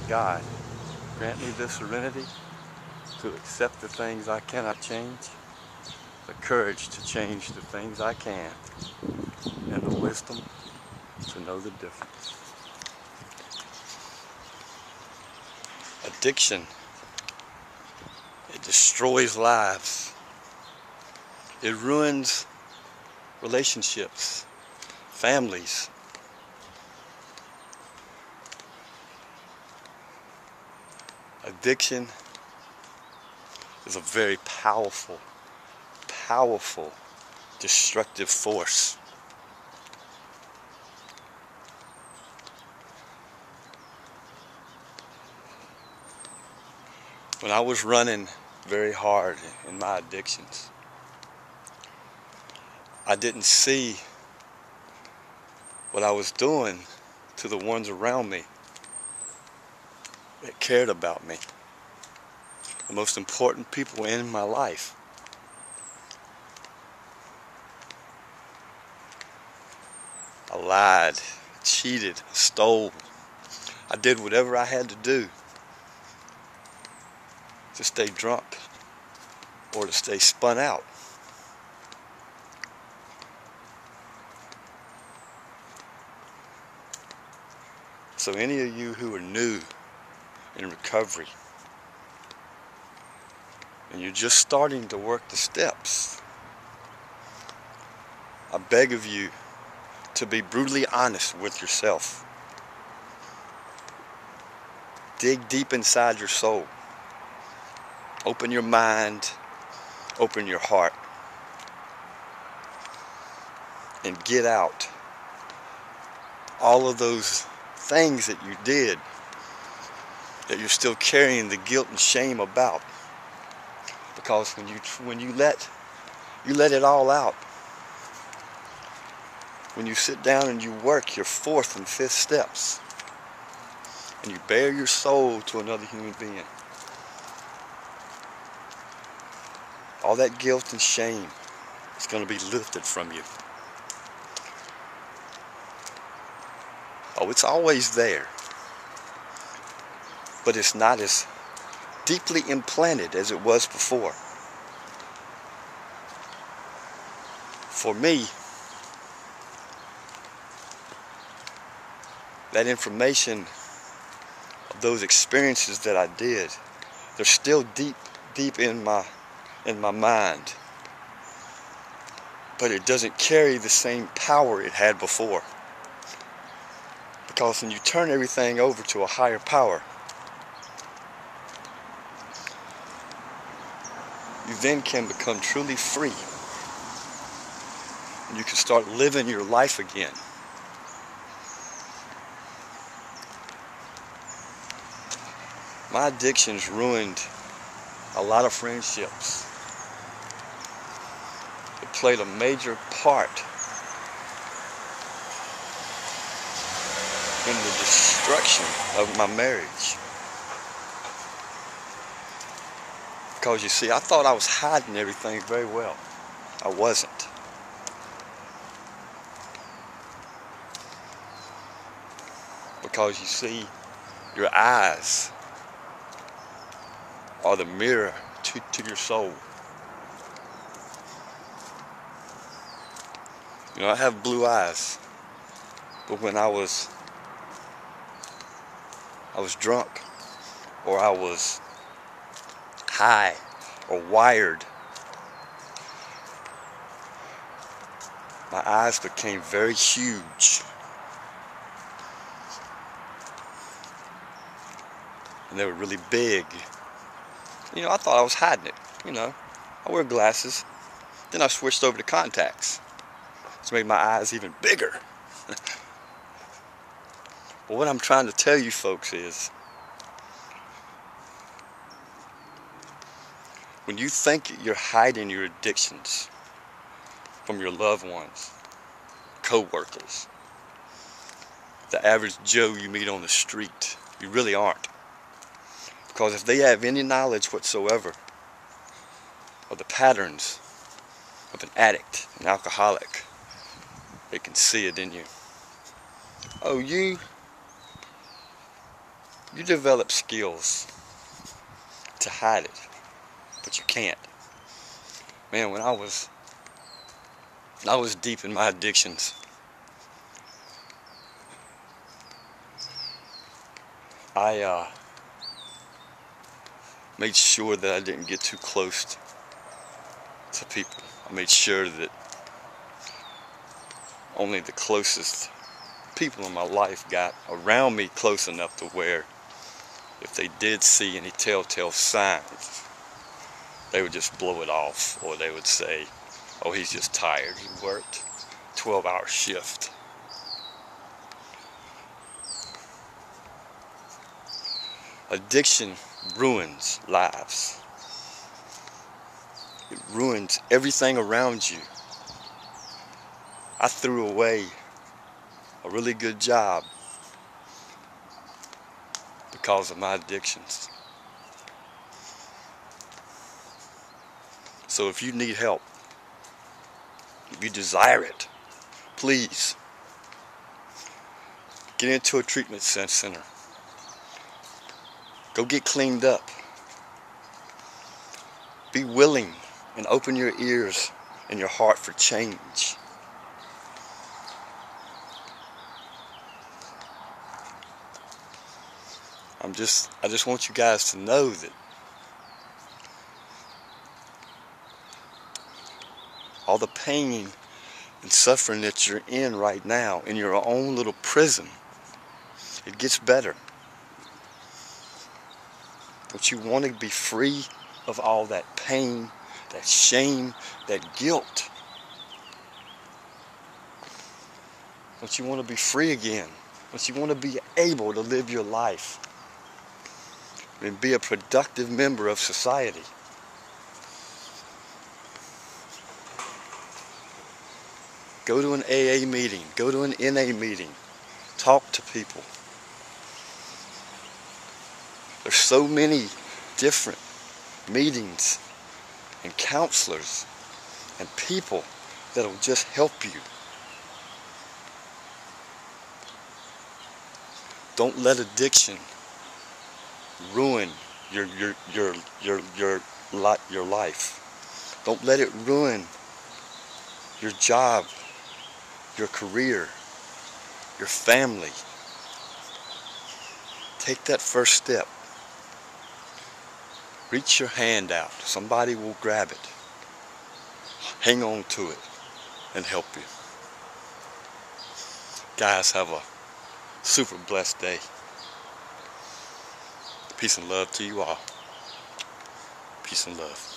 God, grant me the serenity to accept the things I cannot change, the courage to change the things I can, and the wisdom to know the difference. Addiction, it destroys lives. It ruins relationships, families. Addiction is a very powerful, destructive force. When I was running very hard in my addictions, I didn't see what I was doing to the ones around me that cared about me. The most important people in my life. I lied, cheated, stole. I did whatever I had to do to stay drunk or to stay spun out. So any of you who are new in recovery and you're just starting to work the steps, I beg of you to be brutally honest with yourself. Dig deep inside your soul. Open your mind, open your heart, and get out all of those things that you did that you're still carrying the guilt and shame about. Because when you let it all out, when you sit down and you work your fourth and fifth steps, and you bare your soul to another human being, all that guilt and shame is going to be lifted from you. Oh, it's always there, but it's not as deeply implanted as it was before. For me, that information of those experiences that I did, they're still deep in my mind. But it doesn't carry the same power it had before. Because when you turn everything over to a higher power, you then can become truly free. And you can start living your life again. My addictions ruined a lot of friendships. It played a major part in the destruction of my marriage. Because you see, I thought I was hiding everything very well. I wasn't. Because you see, your eyes are the mirror to your soul. You know, I have blue eyes, but when I was drunk, or I was high, or wired, my eyes became very huge. And they were really big. You know, I thought I was hiding it. You know, I wear glasses. Then I switched over to contacts, which made my eyes even bigger. But what I'm trying to tell you folks is, when you think you're hiding your addictions from your loved ones, co-workers, the average Joe you meet on the street, you really aren't. Because if they have any knowledge whatsoever of the patterns of an addict, an alcoholic, they can see it in you. Oh, you You develop skills to hide it, but you can't. Man, when I was deep in my addictions, I made sure that I didn't get too close to people. I made sure that only the closest people in my life got around me close enough to where if they did see any telltale signs, they would just blow it off, or they would say, oh, he's just tired, he worked 12-hour shift. Addiction ruins lives. It ruins everything around you. I threw away a really good job because of my addictions. So if you need help, if you desire it, please get into a treatment center. Go get cleaned up. Be willing and open your ears and your heart for change. I just want you guys to know that all the pain and suffering that you're in right now in your own little prison, it gets better. Don't you want to be free of all that pain, that shame, that guilt? Don't you want to be free again? Don't you want to be able to live your life and be a productive member of society? Go to an AA meeting, go to an NA meeting, talk to people. There's so many different meetings and counselors and people that'll just help you. Don't let addiction ruin your life. Don't let it ruin your job, your career, your family. Take that first step. Reach your hand out. Somebody will grab it. Hang on to it and help you. Guys, have a super blessed day. Peace and love to you all. Peace and love.